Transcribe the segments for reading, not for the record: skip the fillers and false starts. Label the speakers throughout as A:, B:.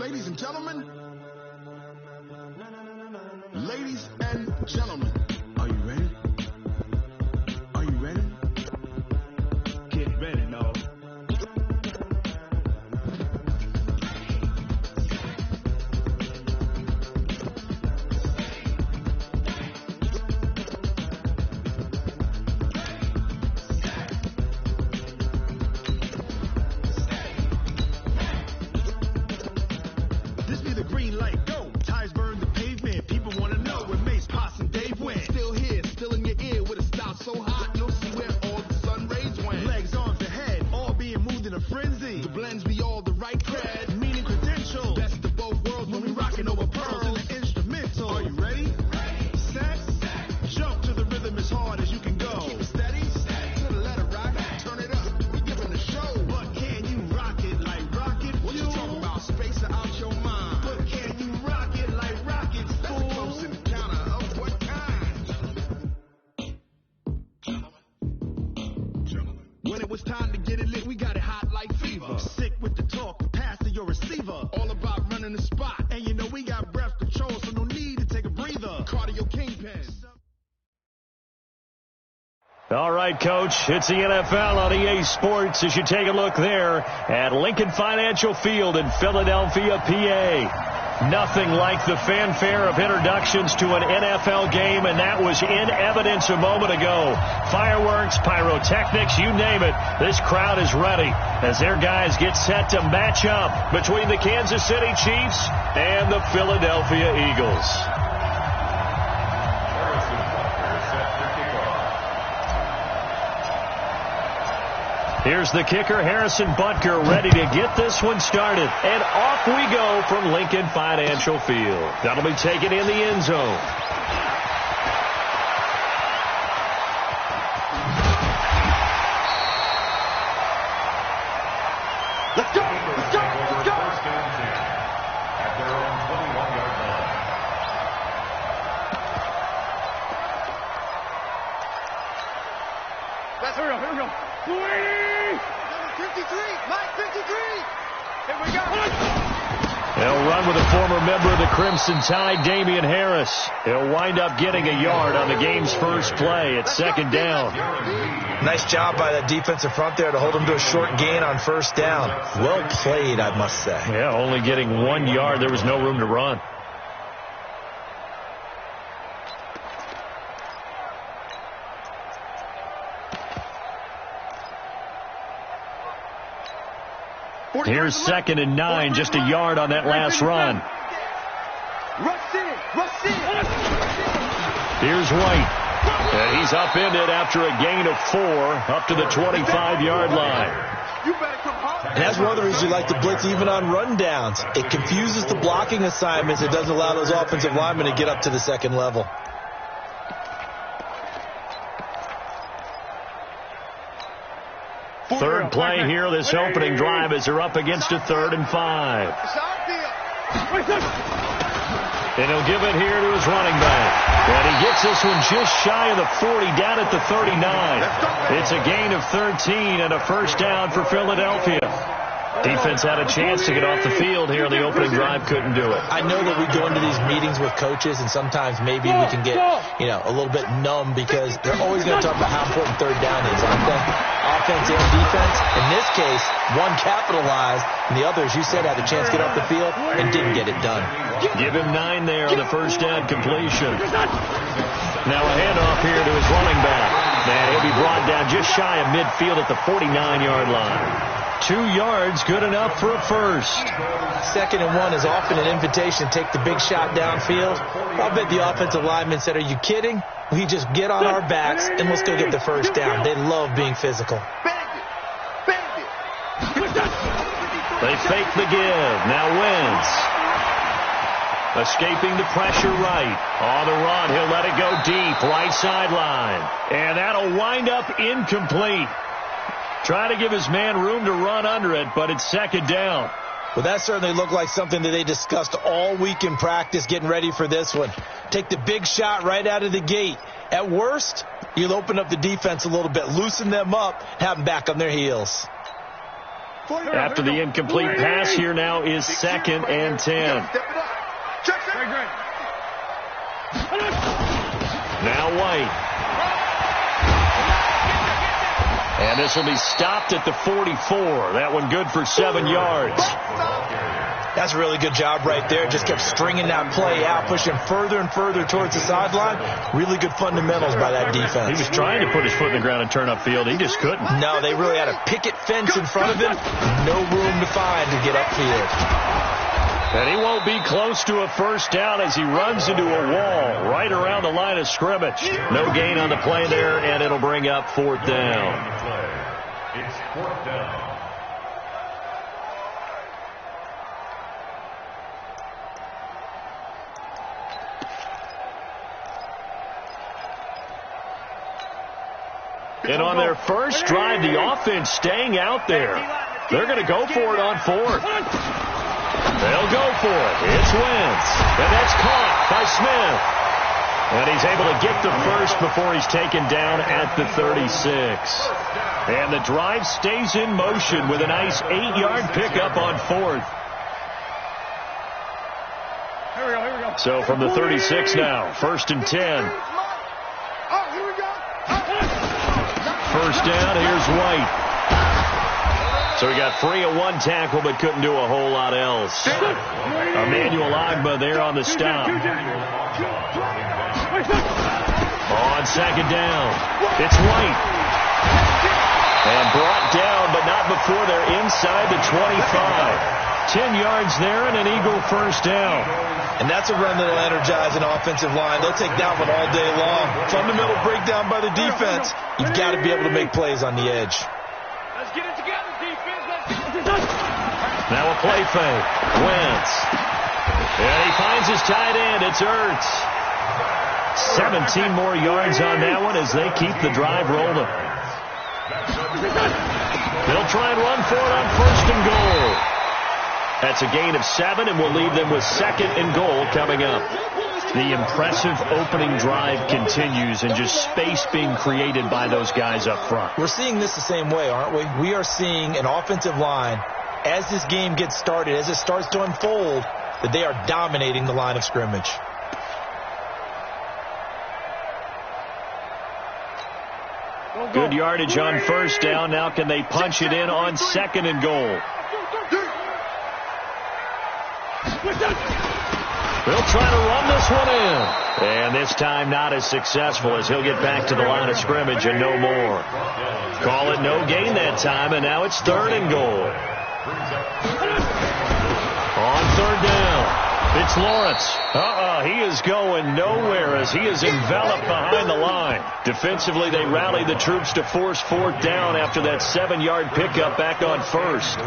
A: Ladies and gentlemen. Ladies and gentlemen. Are you ready? Are you ready? Get ready, no. This be the green light, go. Tires burn the pavement. People want to know where Mace, Pops, and Dave went. Still here, still in your ear with a style so hot, you'll see where all the sun rays went. Legs, arms, and head, all being moved in a frenzy. The blends be all the right cred, meaning credential. Best of both worlds when we rockin' over pearls in the instrumental. Are you ready? Set, jump to the rhythm as hard as you can go. Keep it steady, to the letter rock, turn it up. We giving the show. But can you rock it like rocket? What you talking about? Space out your mind. But can you rock it like rockets? That's a close encounter of what kind? Gentlemen. When it was time to get it lit, we got it hot like fever. Sick with the talk, pass to your receiver. All about running the spot. And you know we got breath control, so no need to take a breather. Cardio kingpin.
B: All right, Coach, it's the NFL on EA Sports as you take a look there at Lincoln Financial Field in Philadelphia, PA. Nothing like the fanfare of introductions to an NFL game, and that was in evidence a moment ago. Fireworks, pyrotechnics, you name it. This crowd is ready as their guys get set to match up between the Kansas City Chiefs and the Philadelphia Eagles. Here's the kicker, Harrison Butker, ready to get this one started. And off we go from Lincoln Financial Field. That'll be taken in the end zone.
C: Let's go! Let's go! Let's go!
D: At their own 21-yard line.
C: Here we go. 53, Mike, 53. Here we go.
B: They'll run with a former member of the Crimson Tide, Damian Harris. He'll wind up getting a yard on the game's first play. It's second down.
E: Nice job by that defensive front there to hold him to a short gain on first down. Well played, I must say.
B: Yeah, only getting 1 yard. There was no room to run. Here's 2nd and 9, just a yard on that last run. Here's White. And he's upended after a gain of 4 up to the 25-yard line.
E: And that's one of the reasons you like to blitz even on rundowns. It confuses the blocking assignments. It doesn't allow those offensive linemen to get up to the second level.
B: Third play here, this opening drive, as they're up against a 3rd and 5. And he'll give it here to his running back. And he gets this one just shy of the 40, down at the 39. It's a gain of 13 and a first down for Philadelphia. Defense had a chance to get off the field here. The opening drive couldn't do it.
E: I know that we go into these meetings with coaches, and sometimes maybe we can get, a little bit numb because they're always going to talk about how important third down is, aren't they? Offense and defense. In this case, one capitalized, and the other, as you said, had a chance to get off the field and didn't get it done.
B: Give him 9 there on the first down completion. Now a handoff here to his running back. And he'll be brought down just shy of midfield at the 49-yard line. 2 yards, good enough for a first.
E: 2nd and 1 is often an invitation to take the big shot downfield. I'll bet the offensive lineman said, are you kidding? We just get on our backs and let's go get the first down. They love being physical.
B: They fake the give. Now Wentz. Escaping the pressure right. On the run, he'll let it go deep. Right sideline. And that'll wind up incomplete. Trying to give his man room to run under it, but it's second down.
E: Well, that certainly looked like something that they discussed all week in practice getting ready for this one. Take the big shot right out of the gate. At worst, you'll open up the defense a little bit, loosen them up, have them back on their heels.
B: After the incomplete pass, here now is 2nd and 10. Now White. And this will be stopped at the 44. That one good for 7 yards.
E: That's a really good job right there. Just kept stringing that play out, pushing further and further towards the sideline. Really good fundamentals by that defense.
B: He was trying to put his foot in the ground and turn upfield. He just couldn't.
E: No, they really had a picket fence in front of him. No room to find to get upfield.
B: And he won't be close to a first down as he runs into a wall right around the line of scrimmage. No gain on the play there, and it'll bring up 4th down.
D: It's 4th down.
B: And on their first drive, the offense staying out there. They're going to go for it on 4th. They'll go for it. It's Wentz. And that's caught by Smith. And he's able to get the first before he's taken down at the 36. And the drive stays in motion with a nice 8-yard pickup on 4th.
C: Here we go.
B: So from the 36 now, 1st and 10.
C: Here we go.
B: First down, here's White. So he got free of one tackle but couldn't do a whole lot else. Emmanuel Agba there on the stop. On 2nd down, it's White. And brought down, but not before they're inside the 25. 10 yards there and an Eagle first down.
E: And that's a run that'll energize an offensive line. They'll take that one all day long. Fundamental breakdown by the defense. You've got to be able to make plays on the edge.
C: Let's get it together, defense. Let's get it.
B: Now a play fake. Wentz. And he finds his tight end. It's Ertz. 17 more yards on that one as they keep the drive rolling. They'll try and run for it on 1st and goal. That's a gain of 7, and we'll leave them with 2nd and goal coming up. The impressive opening drive continues, and just space being created by those guys up front.
E: We're seeing this the same way, aren't we? We are seeing an offensive line, as this game gets started, as it starts to unfold, that they are dominating the line of scrimmage.
B: Good yardage on 1st down. Now can they punch it in on 2nd and goal? They'll try to run this one in. And this time not as successful as he'll get back to the line of scrimmage and no more. Call it no gain that time, and now it's 3rd and goal. On 3rd down, it's Lawrence. He is going nowhere as he is enveloped behind the line. Defensively, they rally the troops to force 4th down after that 7-yard pickup back on 1st.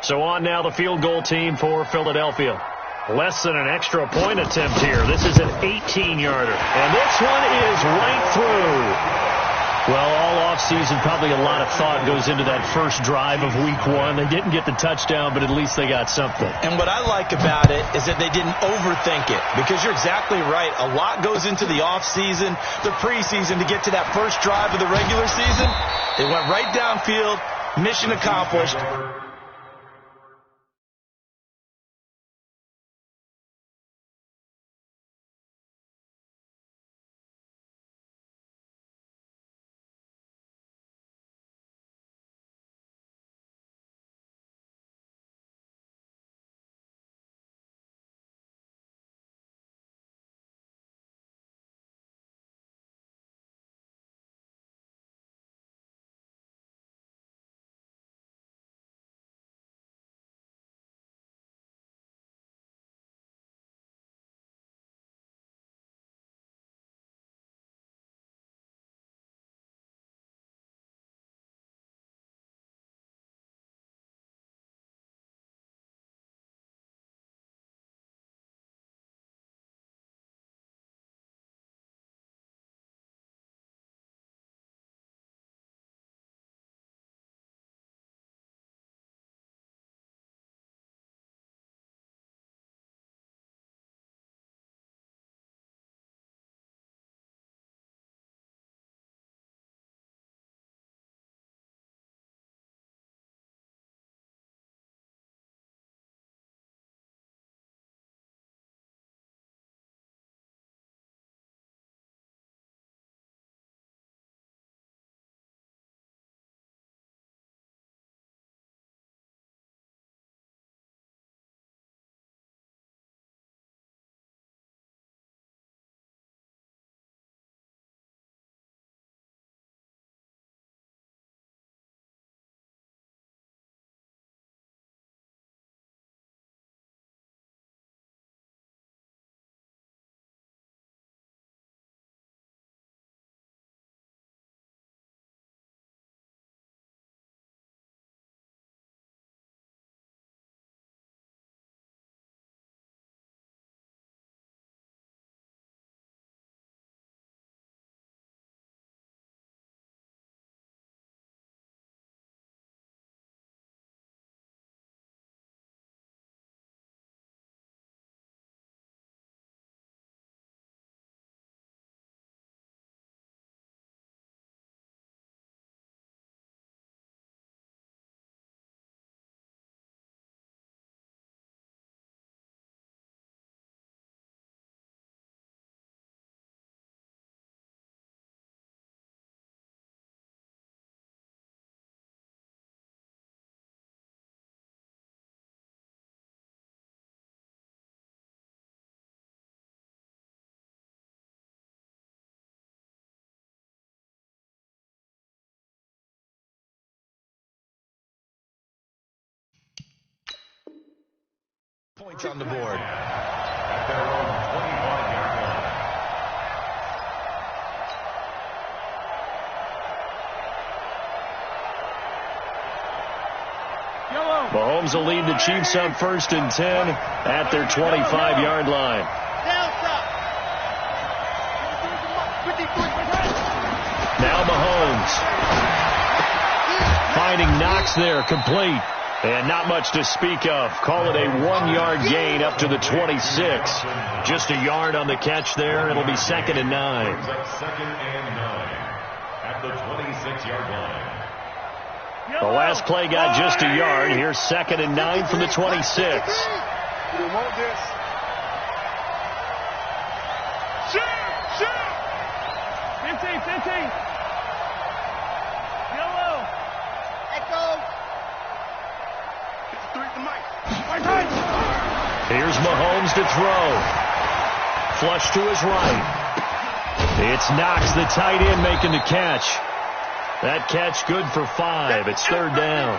B: So on now the field goal team for Philadelphia. Less than an extra point attempt here. This is an 18-yarder. And this one is right through. Well, all offseason, probably a lot of thought goes into that first drive of Week 1. They didn't get the touchdown, but at least they got something.
E: And what I like about it is that they didn't overthink it. Because you're exactly right. A lot goes into the offseason, the preseason, to get to that first drive of the regular season. They went right downfield. Mission accomplished. Points on the board.
D: At their own 25-yard line.
B: Mahomes will lead the Chiefs on 1st and 10 at their 25-yard line. Now Mahomes finding Knox there, complete. And not much to speak of. Call it a 1-yard gain up to the 26. Just a yard on the catch there. It'll be 2nd and 9.
D: 2nd and 9 at the 26-yard line.
B: The last play got just a yard. Here's 2nd and 9 from the 26.
C: You want this? Shoot! 15. Yellow. Echo. 53 to Mike.
B: Here's Mahomes to throw. Flush to his right. It's Knox, the tight end, making the catch. That catch good for 5. It's 3rd down.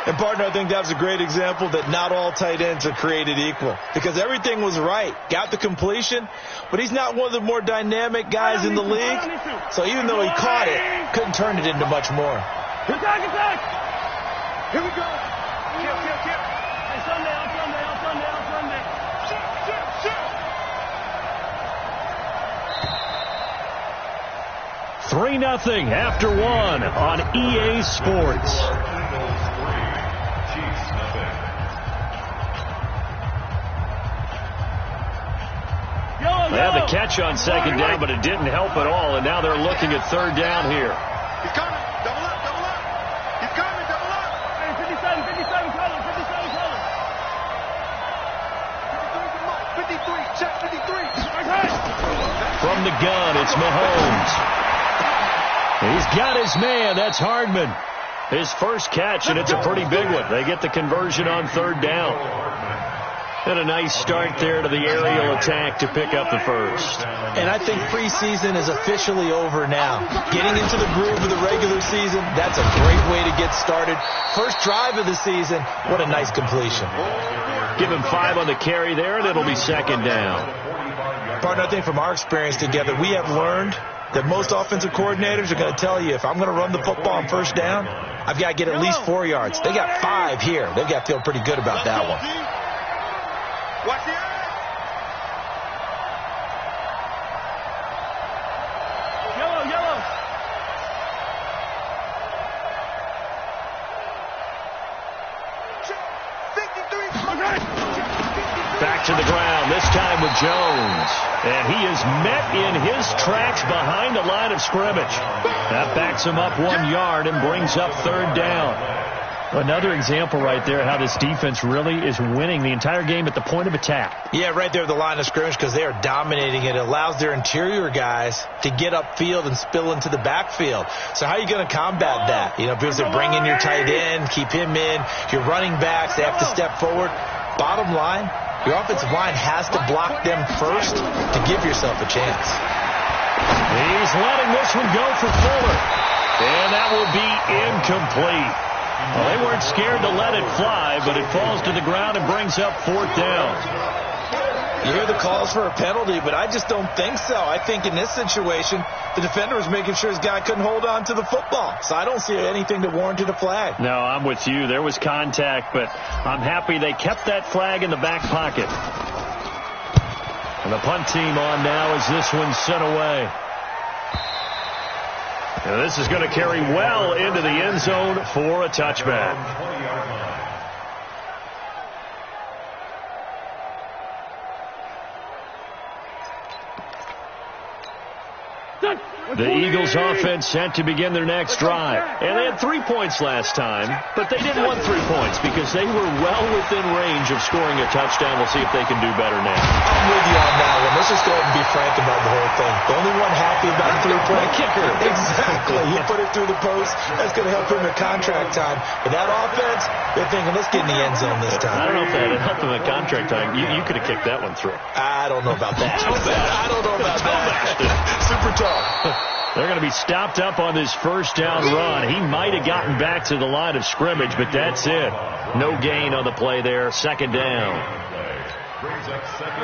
E: And, partner, I think that was a great example that not all tight ends are created equal. Because everything was right. Got the completion, but he's not one of the more dynamic guys in the league. So even though he caught it, couldn't turn it into much more.
C: Attack! Here we go. Kill. Hey, Sunday.
B: 3-0 after 1 on EA Sports. They had the catch on 2nd down, but it didn't help at all, and now they're looking at 3rd down here.
C: He's coming. Double up. He's coming. Double up. Hey, 57 color. 53. Check 53.
B: From the gun, it's Mahomes. He's got his man. That's Hardman. His first catch, and it's a pretty big one. They get the conversion on 3rd down. And a nice start there to the aerial attack to pick up the first.
E: And I think preseason is officially over now. Getting into the groove of the regular season, that's a great way to get started. First drive of the season, what a nice completion.
B: Give him 5 on the carry there, and it'll be 2nd down.
E: Partner, I think from our experience together, we have learned that most offensive coordinators are going to tell you, if I'm going to run the football on 1st down, I've got to get at least 4 yards. They got 5 here. They've got to feel pretty good about that one.
C: Watch the eye. Yellow. Check. 53.
B: Back to the ground, this time with Jones. And he is met in his tracks behind the line of scrimmage. That backs him up 1 yard and brings up 3rd down. Another example right there how this defense really is winning the entire game at the point of attack.
E: Yeah, right there at the line of scrimmage because they are dominating it. It allows their interior guys to get upfield and spill into the backfield. So how are you going to combat that? Because they bring in your tight end, keep him in. Your running backs, they have to step forward. Bottom line, your offensive line has to block them first to give yourself a chance.
B: He's letting this one go for Fuller. And that will be incomplete. Well, they weren't scared to let it fly, but it falls to the ground and brings up 4th down.
E: You hear the calls for a penalty, but I just don't think so. I think in this situation, the defender was making sure his guy couldn't hold on to the football. So I don't see anything that warranted a flag.
B: No, I'm with you. There was contact, but I'm happy they kept that flag in the back pocket. And the punt team on now as this one's sent away. And this is going to carry well into the end zone for a touchback. The Eagles offense set to begin their next drive. And they had 3 points last time, but they didn't want 3 points because they were well within range of scoring a touchdown. We'll see if they can do better now.
E: I'm with you on that one. Let's just go ahead and be frank about the whole thing. The only one happy about the 3-point
B: kicker.
E: Exactly. He put it through the post. That's going to help him at contract time. But that offense, they're thinking, let's get in the end zone this time.
B: I don't know if that helped him at contract time. You could have kicked that one through.
E: I don't know about that. I don't know about that. Super tall.
B: They're going to be stopped up on this first down run. He might have gotten back to the line of scrimmage, but that's it. No gain on the play there. 2nd down.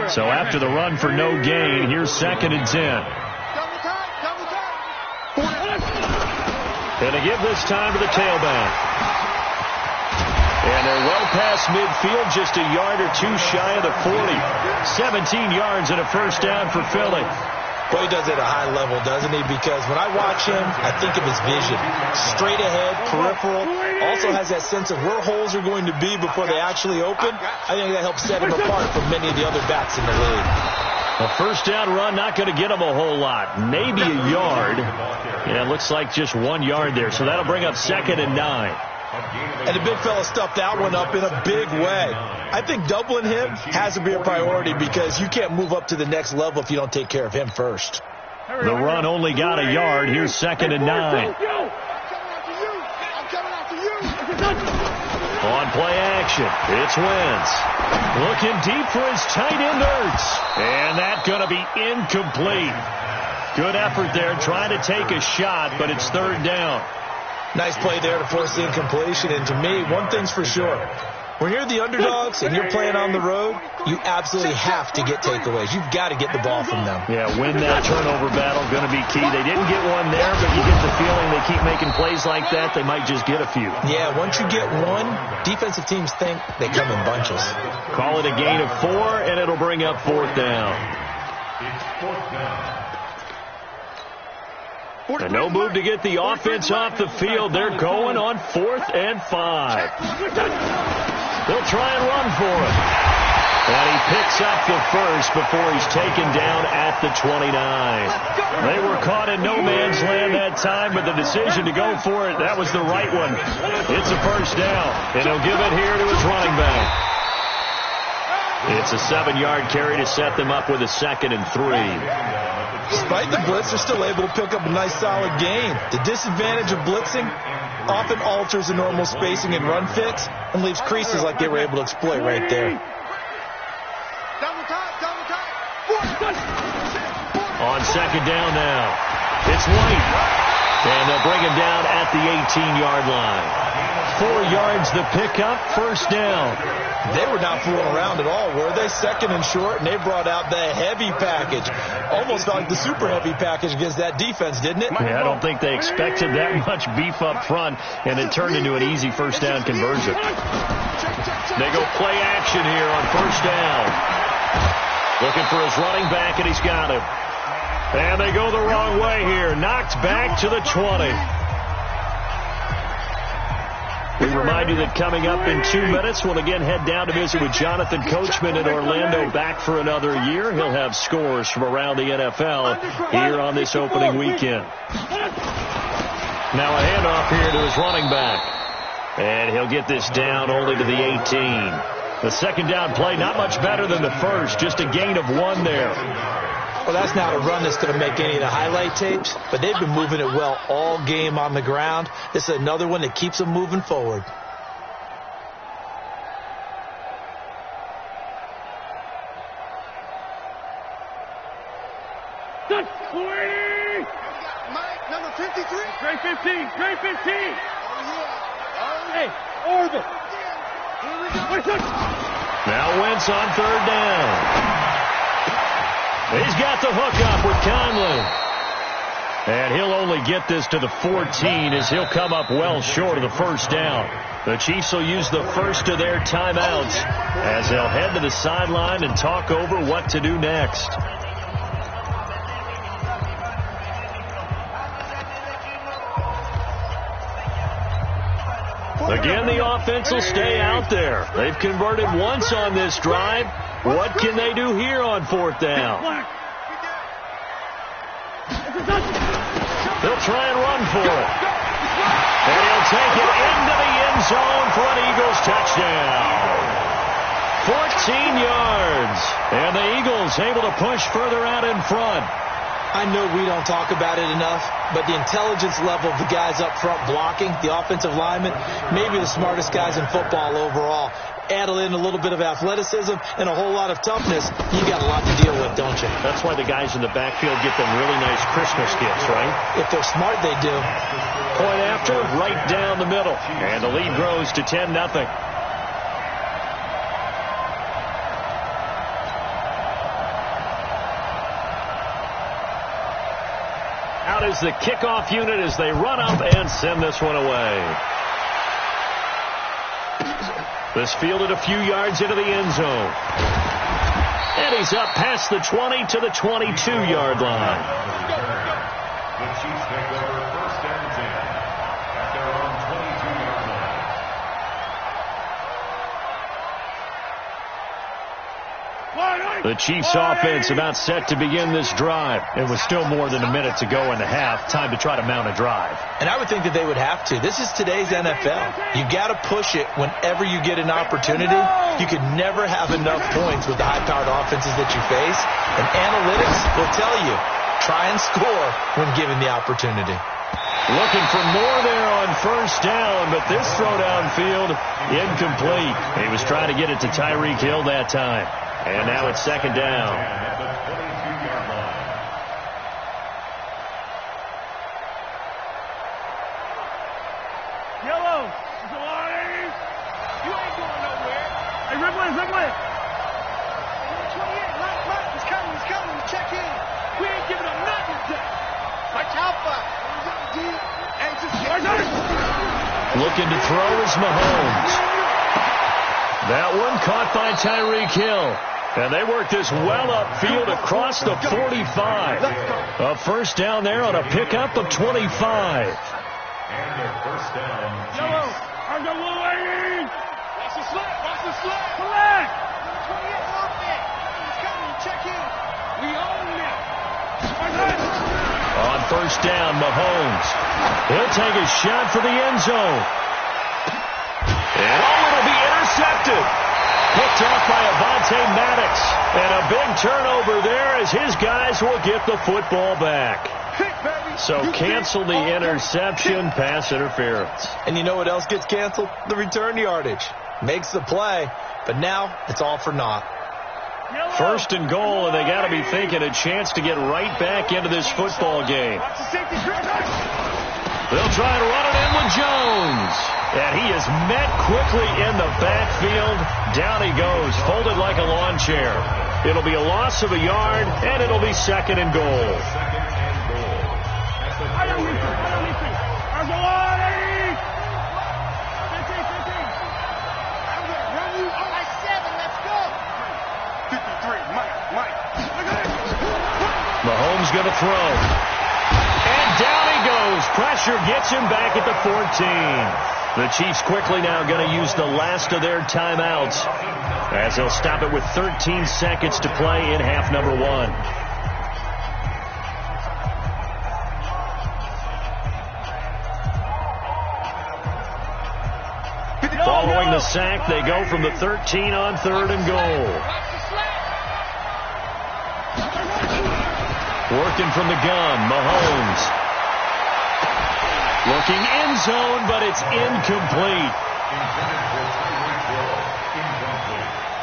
B: So after the run for no gain, here's 2nd and 10. Going to give this time to the tailback. And they're well past midfield, just a yard or two shy of the 40. 17 yards and a first down for Philly.
E: Well, he does it at a high level, doesn't he? Because when I watch him, I think of his vision. Straight ahead, peripheral. Also has that sense of where holes are going to be before they actually open. I think that helps set him apart from many of the other backs in the league.
B: A first down run, not going to get him a whole lot. Maybe a yard. Yeah, it looks like just 1 yard there. So that'll bring up 2nd and 9.
E: And the big fella stuffed that one up in a big way. I think doubling him has to be a priority because you can't move up to the next level if you don't take care of him first.
B: The run only got a yard. Here's 2nd and 9. On play action, it's Wentz. Looking deep for his tight end Ertz. And that's going to be incomplete. Good effort there trying to take a shot, but it's 3rd down.
E: Nice play there to force the incompletion. And to me, one thing's for sure. When you're the underdogs and you're playing on the road, you absolutely have to get takeaways. You've got to get the ball from them.
B: Yeah, win that turnover battle, going to be key. They didn't get one there, but you get the feeling they keep making plays like that, they might just get a few.
E: Yeah, once you get one, defensive teams think they come in bunches.
B: Call it a gain of 4, and it'll bring up 4th down.
D: It's 4th down.
B: And no move to get the offense off the field. They're going on 4th and 5. They'll try and run for it. And he picks up the first before he's taken down at the 29. They were caught in no man's land that time, but the decision to go for it, that was the right one. It's a first down, and he'll give it here to his running back. It's a 7-yard carry to set them up with a 2nd and 3.
E: Despite the blitz, they're still able to pick up a nice solid gain. The disadvantage of blitzing often alters the normal spacing and run fits and leaves creases like they were able to exploit right there.
B: On 2nd down now, it's White. And they'll bring him down at the 18-yard line. 4 yards the pickup, first down.
E: They were not fooling around at all, were they? 2nd and short, and they brought out the heavy package. Almost felt like the super heavy package against that defense, didn't it?
B: Yeah, I don't think they expected that much beef up front, and it turned into an easy first down conversion. They go play action here on first down. Looking for his running back, and he's got him. And they go the wrong way here. Knocked back to the 20. We remind you that coming up in 2 minutes, we'll again head down to visit with Jonathan Coachman in Orlando, back for another year. He'll have scores from around the NFL here on this opening weekend. Now a handoff here to his running back. And he'll get this down only to the 18. The 2nd down play, not much better than the first, just a gain of 1 there.
E: Well, that's not a run that's going to make any of the highlight tapes, but they've been moving it well all game on the ground. This is another one that keeps them moving forward.
C: That's 20!
A: Mike, number 53.
C: Grade 15, grade 15! Hey, orbit!
B: Now Wentz on 3rd down. He's got the hook up with Conley. And he'll only get this to the 14 as he'll come up well short of the first down. The Chiefs will use the first of their timeouts as they'll head to the sideline and talk over what to do next. Again, the offense will stay out there. They've converted once on this drive. What can they do here on 4th down? They'll try and run for it. And he'll take it into the end zone for an Eagles touchdown. 14 yards. And the Eagles able to push further out in front.
E: I know we don't talk about it enough, but the intelligence level of the guys up front blocking, the offensive linemen, maybe the smartest guys in football overall. Add in a little bit of athleticism and a whole lot of toughness, you got a lot to deal with, don't you?
B: That's why the guys in the backfield get them really nice Christmas gifts, right?
E: If they're smart, they do.
B: Point after, right down the middle. And the lead grows to 10-0. out as the kickoff unit as they run up and send this one away. This fielded a few yards into the end zone. And he's up past the 20 to the 22-yard line.
D: The Chiefs take over first and 10 at their own 22-yard line.
B: The Chiefs offense about set to begin this drive. It was still more than a minute to go in the half. Time to try to mount a drive.
E: And I would think that they would have to. This is today's NFL. You got to push it whenever you get an opportunity. You can never have enough points with the high-powered offenses that you face. And analytics will tell you, try and score when given the opportunity.
B: Looking for more there on first down, but this throw downfield incomplete. He was trying to get it to Tyreek Hill that time. And now it's second down.
D: At the 22-yard line.
C: Yellow. It's a line. You ain't going nowhere. Hey, Ripley. 28. Look. He's coming. Check in. We ain't giving him nothing today. Watch out for
B: Looking to throw is Mahomes. That one caught by Tyreek Hill. And they work this well upfield across the 45. A first down there on a pickup of 25.
D: And their first down.
C: Yellow. On the lane. Watch the slip. Collect. 28 offense. He's coming. Check in. We own it.
B: On first down, Mahomes. He'll take a shot for the end zone. And it'll be intercepted. Picked off by Avonte Maddox. And a big turnover there as his guys will get the football back. So cancel the interception, pass interference.
E: And you know what else gets canceled? The return yardage. Makes the play, but now it's all for naught.
B: First and goal, and they got to be thinking a chance to get right back into this football game. They'll try and run it in with Jones. And he is met quickly in the backfield. Down he goes, folded like a lawn chair. It'll be a loss of a yard, and it'll be second and goal. Mahomes going to throw. And down he goes. Pressure gets him back at the 14. The Chiefs quickly now going to use the last of their timeouts as they'll stop it with 13 seconds to play in half number one. Following the sack, they go from the 13 on third and goal. Working from the gun, Mahomes. Looking end zone, but it's incomplete.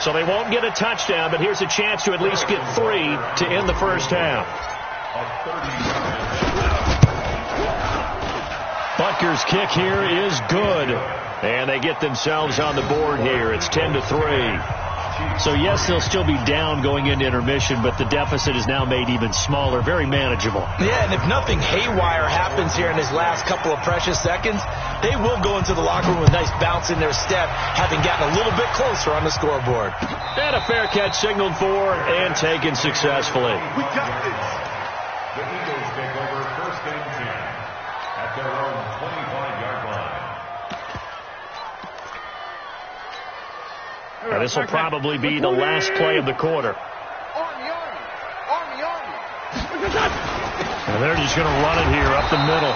B: So they won't get a touchdown, but here's a chance to at least get 3 to end the first half. Butker's kick here is good. And they get themselves on the board here. It's 10-3. So, yes, they'll still be down going into intermission, but the deficit is now made even smaller, very manageable.
E: Yeah, and if nothing haywire happens here in his last couple of precious seconds, they will go into the locker room with a nice bounce in their step, having gotten a little bit closer on the scoreboard.
B: And a fair catch signaled for and taken successfully.
C: We got this.
D: The Eagles take over first and 10 at their own 25-yard line.
B: And this will probably be the last play of the quarter.
C: Army.
B: And they're just going to run it here up the middle.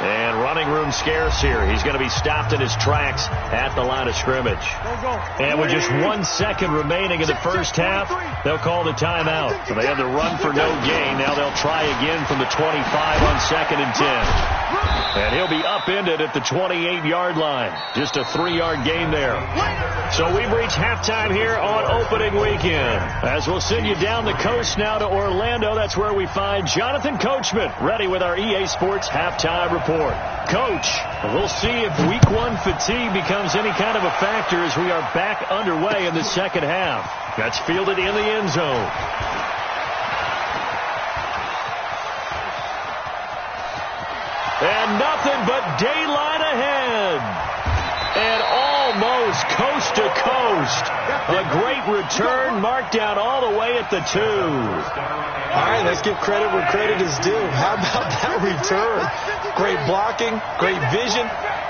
B: And running room scarce here. He's going to be stopped in his tracks at the line of scrimmage. And with just 1 second remaining in the first half, they'll call the timeout. So they had to run for no gain. Now they'll try again from the 25 on second and 10. And he'll be upended at the 28-yard line. Just a 3-yard gain there. So we've reached halftime here on opening weekend. As we'll send you down the coast now to Orlando. That's where we find Jonathan Coachman ready with our EA Sports halftime report. Coach, we'll see if week one fatigue becomes any kind of a factor as we are back underway in the second half. That's fielded in the end zone. nothing but daylight ahead. And almost coast to coast. A great return, marked down all the way at the 2.
E: All right, let's give credit where credit is due. How about that return? Great blocking, great vision,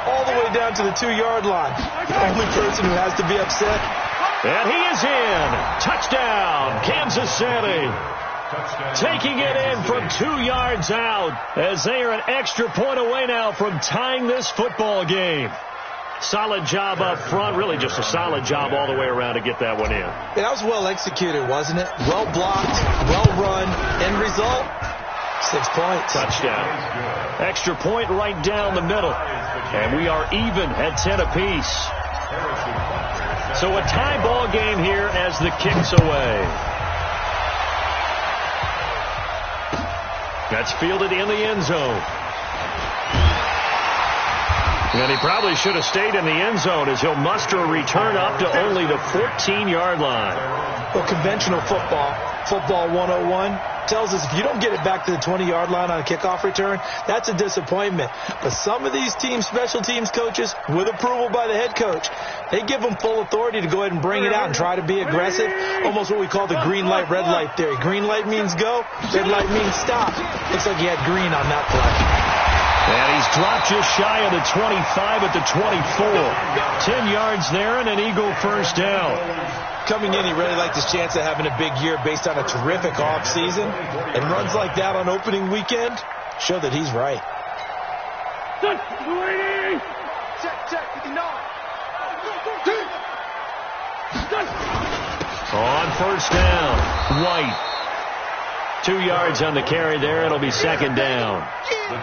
E: all the way down to the 2-yard line. The only person who has to be upset.
B: And he is in. Touchdown, Kansas City. Taking it in from 2 yards out as they are an extra point away now from tying this football game. Solid job up front, really just a solid job all the way around to get that one in.
E: Yeah, that was well executed, wasn't it? Well blocked, well run. End result, 6 points.
B: Touchdown. Extra point right down the middle. And we are even at 10 apiece. So a tie ball game here as the kick's away. That's fielded in the end zone. And he probably should have stayed in the end zone as he'll muster a return up to only the 14-yard line.
E: Well, conventional football 101, tells us if you don't get it back to the 20-yard line on a kickoff return, that's a disappointment. But some of these teams, special teams coaches, with approval by the head coach, they give them full authority to go ahead and bring it out and try to be aggressive, almost what we call the green light, red light theory. Green light means go, red light means stop. Looks like he had green on that play.
B: And he's dropped just shy of the 25 at the 24. 10 yards there and an Eagle first down.
E: Coming in, he really liked his chance of having a big year based on a terrific offseason. And runs like that on opening weekend show that he's right.
B: On first down, White. 2 yards on the carry there. It'll be second down.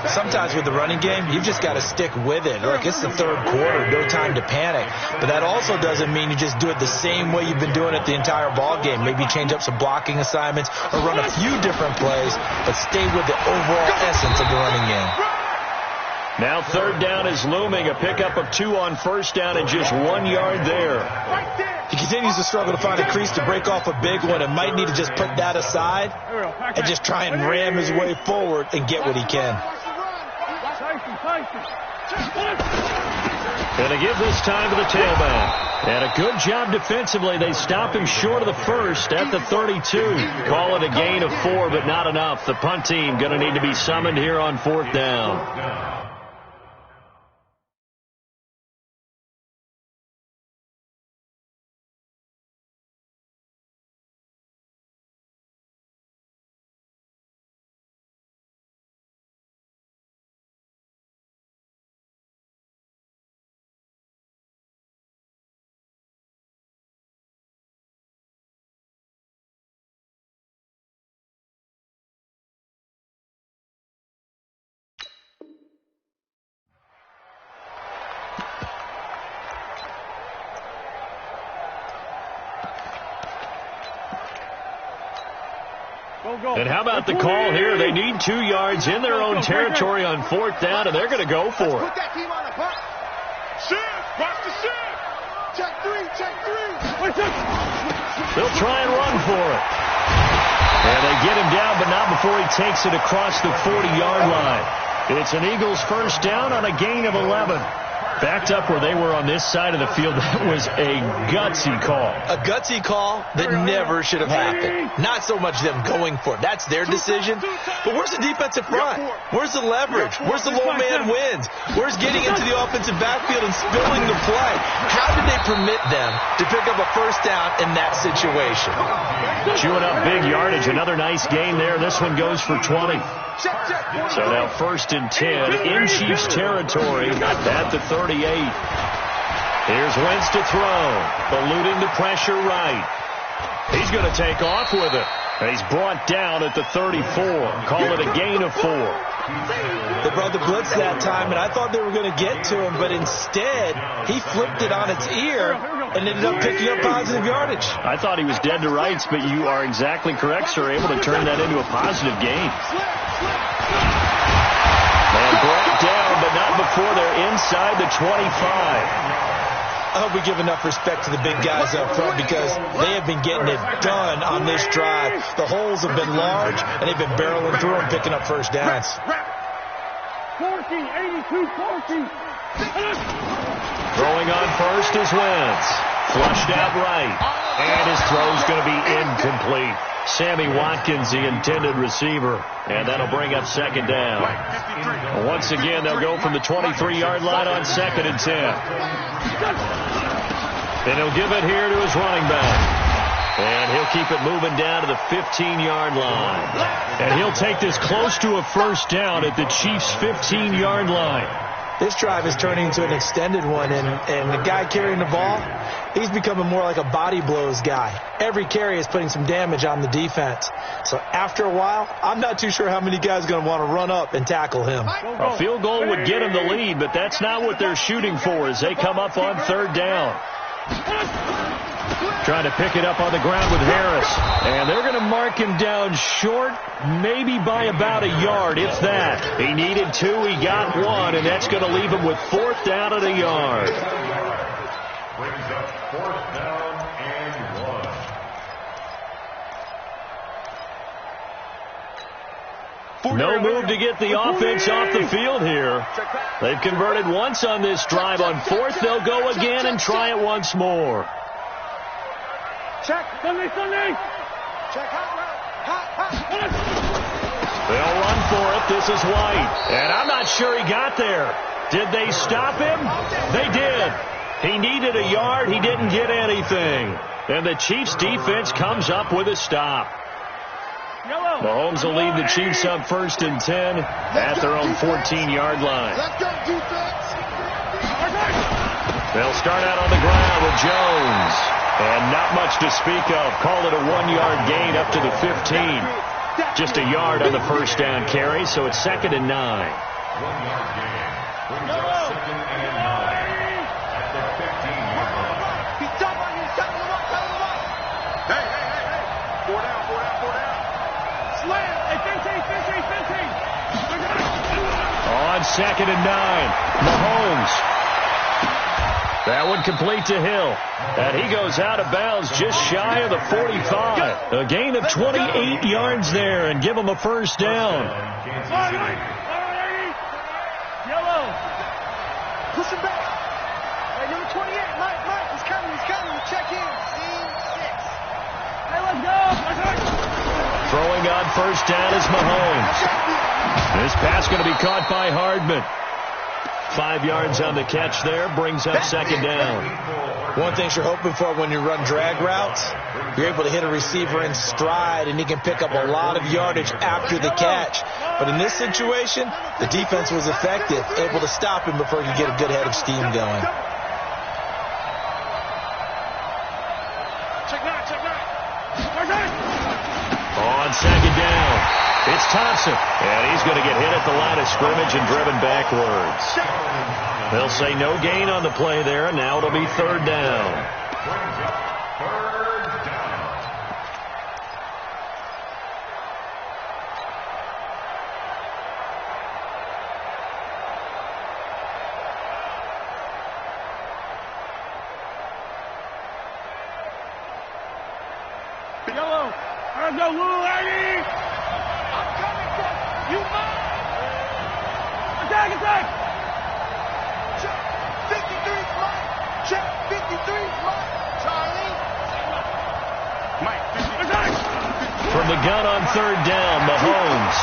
E: Sometimes with the running game, you've just got to stick with it. Look, it's the third quarter, no time to panic. But that also doesn't mean you just do it the same way you've been doing it the entire ball game. Maybe change up some blocking assignments or run a few different plays, but stay with the overall essence of the running game.
B: Now third down is looming. A pickup of 2 on first down and just 1 yard there.
E: He continues to struggle to find a crease to break off a big one and might need to just put that aside and just try and ram his way forward and get what he can.
B: And they give this time to the tailback. And a good job defensively. They stop him short of the first at the 32. Call it a gain of 4, but not enough. The punt team going to need to be summoned here on fourth down. And how about the call here? They need 2 yards in their own territory on fourth down, and they're going to go for it.
C: Put that team on the punt. Shift. Watch the shift. Check 3. Check 3.
B: They'll try and run for it. And they get him down, but not before he takes it across the 40-yard line. It's an Eagles first down on a gain of 11. Backed up where they were on this side of the field. That was a gutsy call.
E: A gutsy call that never should have happened. Not so much them going for it. That's their decision. But where's the defensive front? Where's the leverage? Where's the low man wins? Where's getting into the offensive backfield and spilling the play? How did they permit them to pick up a first down in that situation?
B: Chewing up big yardage. Another nice gain there. This one goes for 20. So now first and 10 in Chiefs territory at the 38. Here's Wentz to throw. Eluding the pressure right. He's going to take off with it. And he's brought down at the 34. Call it a gain of 4.
E: They brought the blitz that time, and I thought they were going to get to him, but instead he flipped it on its ear and ended up picking up positive yardage.
B: I thought he was dead to rights, but you are exactly correct, sir. Able to turn that into a positive gain. And brought down, but not before they're inside the 25.
E: I hope we give enough respect to the big guys up front because they have been getting it done on this drive. The holes have been large, and they've been barreling through and picking up first downs.
B: Throwing on first is Wentz. Flushed out right. And his throw's going to be incomplete. Sammy Watkins, the intended receiver. And that'll bring up second down. Once again, they'll go from the 23-yard line on 2nd and 10. And he'll give it here to his running back. And he'll keep it moving down to the 15-yard line. And he'll take this close to a first down at the Chiefs' 15-yard line.
E: This drive is turning into an extended one, and the guy carrying the ball, he's becoming more like a body blows guy. Every carry is putting some damage on the defense. So after a while, I'm not too sure how many guys are going to want to run up and tackle him.
B: A field goal would get him the lead, but that's not what they're shooting for as they come up on 3rd down. Trying to pick it up on the ground with Harris. And they're going to mark him down short, maybe by about a yard, if that. He needed 2, he got 1, and that's going to leave him with 4th down at a yard.
D: Brings up 4th down and 1.
B: No move to get the offense off the field here. They've converted once on this drive. On 4th, they'll go again and try it once more.
C: Check. Sunday. Check. Hot.
B: They'll run for it. This is White. And I'm not sure he got there. Did they stop him? They did. He needed a yard. He didn't get anything. And the Chiefs defense comes up with a stop. Mahomes will lead the Chiefs up 1st and 10 at their own 14-yard line.
A: Let's go, defense.
B: They'll start out on the ground with Jones. And not much to speak of. Call it a 1-yard gain up to the 15. Just a yard on the first down carry, so it's 2nd and 9.
D: 1-yard gain. Brings up 2nd and 9 at the 15-yard line.
C: He's top on you. Top of the rock. Hey. 4 down. Slam. Hey, 15.
B: On 2nd and 9, Mahomes. That one complete to Hill. And he goes out of bounds just shy of the 45. A gain of 28 yards there and give him a first down.
C: Yellow. Push him back. Hey, number 28, Mike. He's coming. Check in. Scene 6. Hey, let's go.
B: Throwing on first down is Mahomes. This pass going to be caught by Hardman. 5 yards on the catch there, brings up 2nd down.
E: One thing you're hoping for when you run drag routes, you're able to hit a receiver in stride, and he can pick up a lot of yardage after the catch. But in this situation, the defense was effective, able to stop him before he could get a good head of steam going.
B: On 2nd down, it's Thompson. And he's going to get hit at the line of scrimmage and driven backwards. They'll say no gain on the play there, and now it'll be 3rd down.
D: 3rd down.
C: Yellow. Let's go, Lou, lady. I'm coming from you. Attack. Check 53, Mike. Check 53, Mike. Charlie. Mike, 53.
B: From the gun on 3rd down, Mahomes.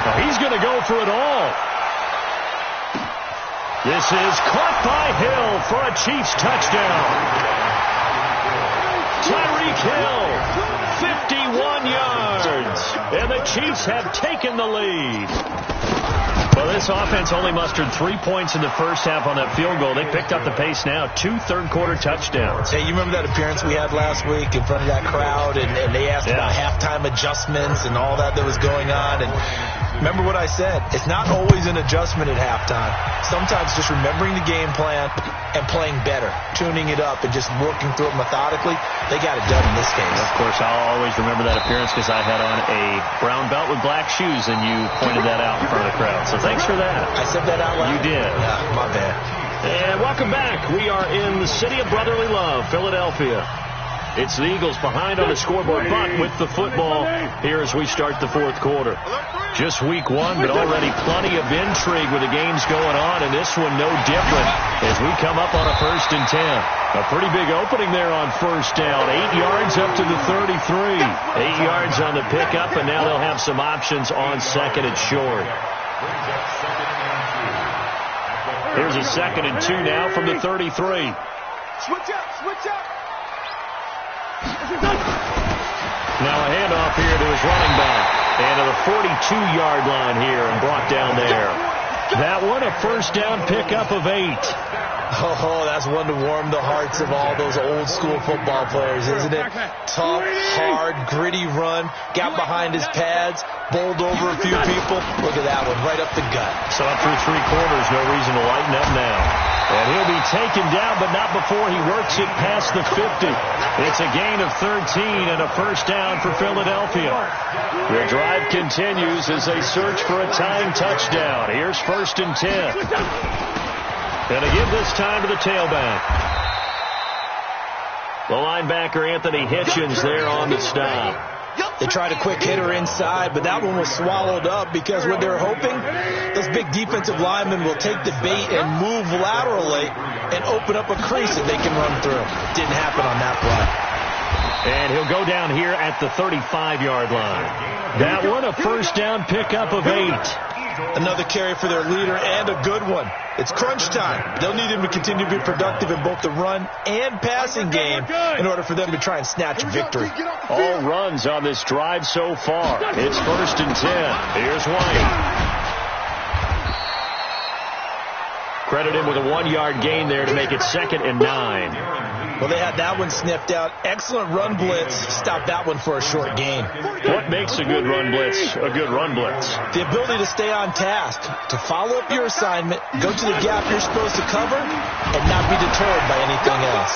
B: Now he's going to go for it all. This is caught by Hill for a Chiefs touchdown. Tyreek Hill, 51 yards, and the Chiefs have taken the lead. Well, this offense only mustered 3 points in the first half on that field goal. They picked up the pace now, 2 third-quarter touchdowns.
E: Hey, you remember that appearance we had last week in front of that crowd, and they asked about halftime adjustments and all that was going on, and remember what I said, it's not always an adjustment at halftime. Sometimes just remembering the game plan and playing better, tuning it up and just working through it methodically. They got it done in this case.
B: Of course, I'll always remember that appearance because I had on a brown belt with black shoes, and you pointed that out in front of the crowd. So thanks for that.
E: I said that out loud?
B: You did.
E: Yeah, my bad.
B: And welcome back. We are in the city of brotherly love, Philadelphia. It's the Eagles behind on the scoreboard, but with the football here as we start the fourth quarter. Just week one, but already plenty of intrigue with the games going on, and this one no different as we come up on a 1st and 10. A pretty big opening there on first down. 8 yards up to the 33. 8 yards on the pickup, and now they'll have some options on 2nd and short. Here's a 2nd and 2 now from the 33.
C: Switch up, switch up.
B: Now a handoff here to his running back. And to the 42-yard line here and brought down there. That one a first down pickup of 8.
E: Oh, that's one to warm the hearts of all those old school football players, isn't it? Tough, hard, gritty run. Got behind his pads, bowled over a few people. Look at that one, right up the gut.
B: So up through 3 quarters, no reason to lighten up now. And he'll be taken down, but not before he works it past the 50. It's a gain of 13 and a first down for Philadelphia. The drive continues as they search for a tying touchdown. Here's 1st and 10. Going to give this time to the tailback. The linebacker, Anthony Hitchens, there on the stop.
E: They tried a quick hitter inside, but that one was swallowed up because what they're hoping, those big defensive linemen will take the bait and move laterally and open up a crease that they can run through. Didn't happen on that play.
B: And he'll go down here at the 35-yard line. That one a first down pickup of 8.
E: Another carry for their leader and a good one. It's crunch time. They'll need him to continue to be productive in both the run and passing game in order for them to try and snatch a victory.
B: All runs on this drive so far. It's 1st and 10. Here's White. Credit him with a 1-yard gain there to make it 2nd and 9.
E: Well, they had that one sniffed out. Excellent run blitz. Stopped that one for a short gain.
B: What makes a good run blitz a good run blitz?
E: The ability to stay on task, to follow up your assignment, go to the gap you're supposed to cover, and not be deterred by anything else.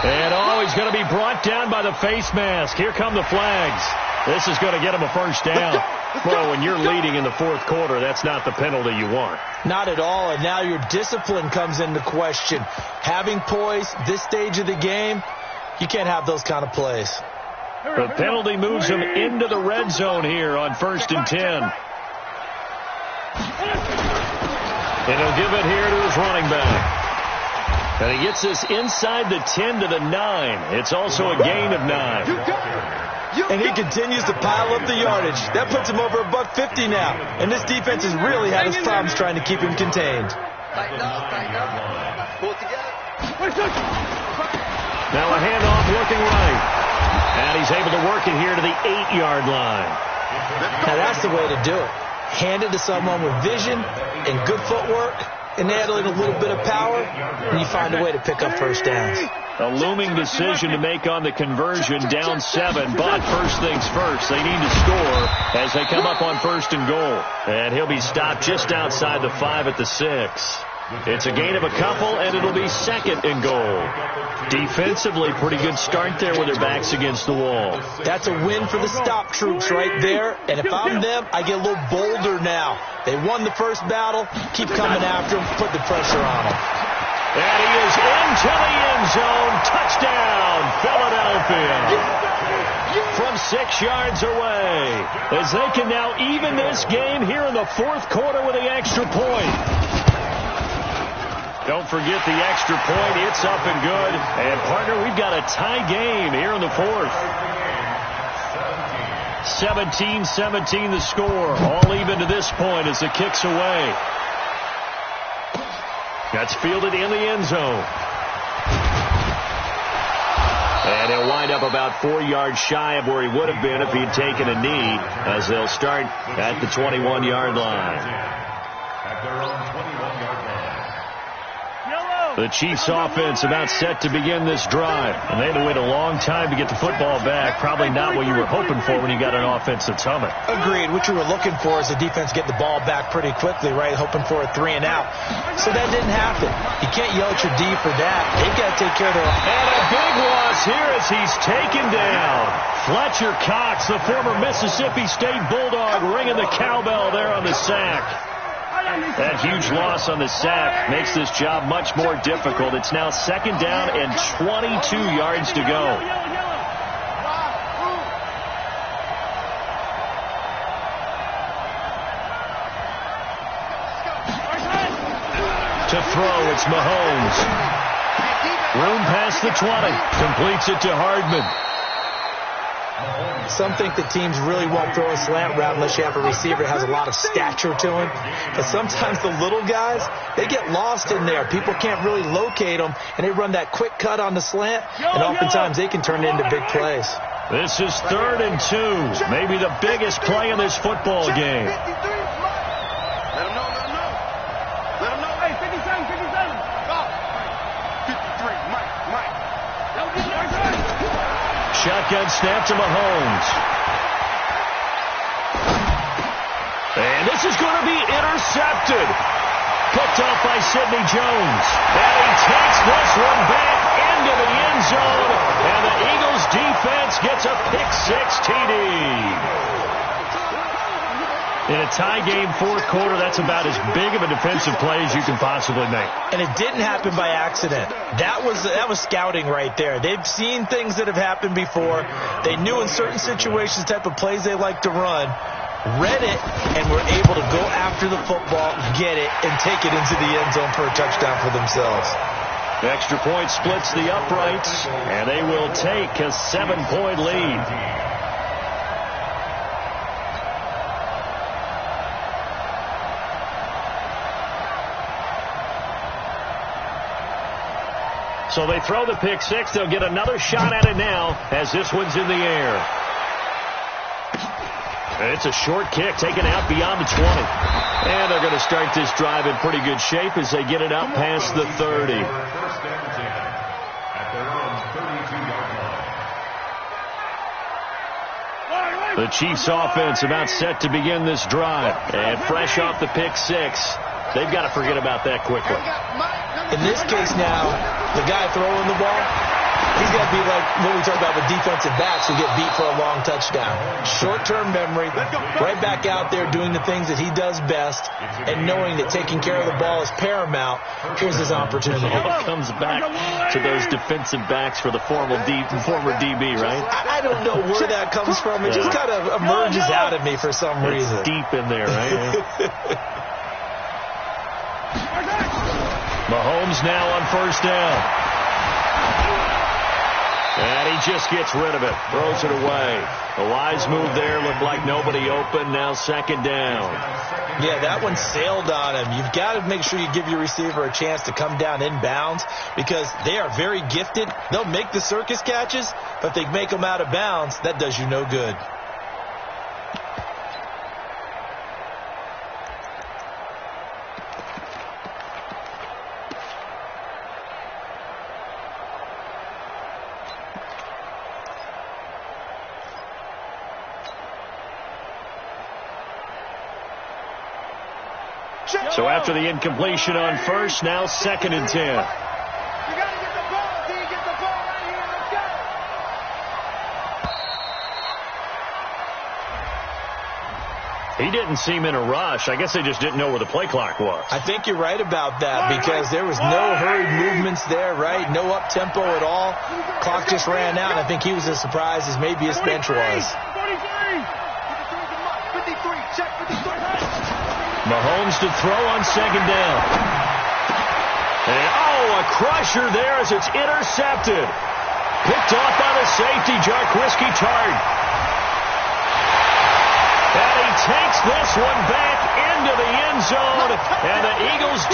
B: And he's going to be brought down by the face mask. Here come the flags. This is going to get him a first down. Well, when you're leading in the fourth quarter, that's not the penalty you want.
E: Not at all, and now your discipline comes into question. Having poise, this stage of the game, you can't have those kind of plays.
B: The penalty moves him into the red zone here on 1st and 10. And he'll give it here to his running back. And he gets this inside the 10 to the 9. It's also a gain of 9.
E: And he continues to pile up the yardage. That puts him over $150 now. And this defense has really had his problems trying to keep him contained.
C: Tighten up. Pull it together.
B: Now a handoff looking right. And he's able to work it here to the 8-yard line.
E: Now that's the way to do it. Hand it to someone with vision and good footwork, and add a little bit of power, and you find a way to pick up first downs.
B: A looming decision to make on the conversion, down 7, but first things first, they need to score as they come up on 1st and goal. And he'll be stopped just outside the 5 at the 6. It's a gain of a couple, and it'll be 2nd and goal. Defensively, pretty good start there with their backs against the wall.
E: That's a win for the stop troops right there, and if I'm them, I get a little bolder now. They won the first battle, keep coming after them, put the pressure on them.
B: And he is into the end zone. Touchdown, Philadelphia. From 6 yards away. As they can now even this game here in the fourth quarter with the extra point. Don't forget the extra point. It's up and good. And, partner, we've got a tie game here in the fourth. 17-17 the score. All even to this point as the kick's away. That's fielded in the end zone. And he'll wind up about 4 yards shy of where he would have been if he had taken a knee, as they'll start at the 21-yard line.
D: At their own 21-yard line.
B: The Chiefs offense about set to begin this drive. And they had to wait a long time to get the football back. Probably not what you were hoping for when you got an offense that's humming.
E: Agreed. What you were looking for is the defense get the ball back pretty quickly, right? Hoping for a 3 and out. So that didn't happen. You can't yell at your D for that. They've got to take care of their own.
B: And a big loss here as he's taken down. Fletcher Cox, the former Mississippi State Bulldog, ringing the cowbell there on the sack. That huge loss on the sack makes this job much more difficult. It's now 2nd down and 22 yards to go. throw. It's Mahomes. Room past the 20. Completes it to Hardman.
E: Some think that teams really won't throw a slant route unless you have a receiver that has a lot of stature to him. But sometimes the little guys, they get lost in there. People can't really locate them, and they run that quick cut on the slant, and oftentimes they can turn it into big plays.
B: This is 3rd and 2. Maybe the biggest play in this football game.
C: Let him know. Let him know. Hey, 57. Go. 53, Mike.
B: Shotgun snap to Mahomes. And this is going to be intercepted. Picked off by Sidney Jones. And he takes this one back into the end zone. And the Eagles defense gets a pick-6 TD. In a tie game, 4th quarter, that's about as big of a defensive play as you can possibly make.
E: And it didn't happen by accident. That was scouting right there. They've seen things that have happened before. They knew in certain situations the type of plays they like to run, read it, and were able to go after the football, get it, and take it into the end zone for a touchdown for themselves.
B: The extra point splits the uprights, and they will take a 7-point lead. So they throw the pick-6. They'll get another shot at it now as this one's in the air. It's a short kick taken out beyond the 20. And they're going to start this drive in pretty good shape as they get it out past the 30. The Chiefs offense about set to begin this drive. And fresh off the pick-6, they've got to forget about that quickly.
E: In this case now, the guy throwing the ball, he's got to be like what we talk about with defensive backs who get beat for a long touchdown. Short-term memory, right back out there doing the things that he does best, and knowing that taking care of the ball is paramount. Here's his opportunity.
B: It comes back to those defensive backs for the former DB, right?
E: I don't know where that comes from. It just kind of emerges out of me for some reason.
B: It's deep in there, right? Mahomes now on 1st down. And he just gets rid of it. Throws it away. A wise move there. Looked like nobody open. Now 2nd down.
E: Yeah, that one sailed on him. You've got to make sure you give your receiver a chance to come down inbounds because they are very gifted. They'll make the circus catches, but if they make them out of bounds, that does you no good.
B: So after the incompletion on 1st, now 2nd and 10.
C: You got to get the ball. Do you get the ball right here? Let's go.
B: He didn't seem in a rush. I guess they just didn't know where the play clock was.
E: I think you're right about that because there was no hurried movements there, right? No up-tempo at all. Clock just ran out. I think he was as surprised as maybe his bench was.
C: 53. Check 53.
B: Mahomes to throw on 2nd down. And, a crusher there as it's intercepted. Picked off by the safety, Jarquiski Tart. And he takes this one back into the end zone. And the Eagles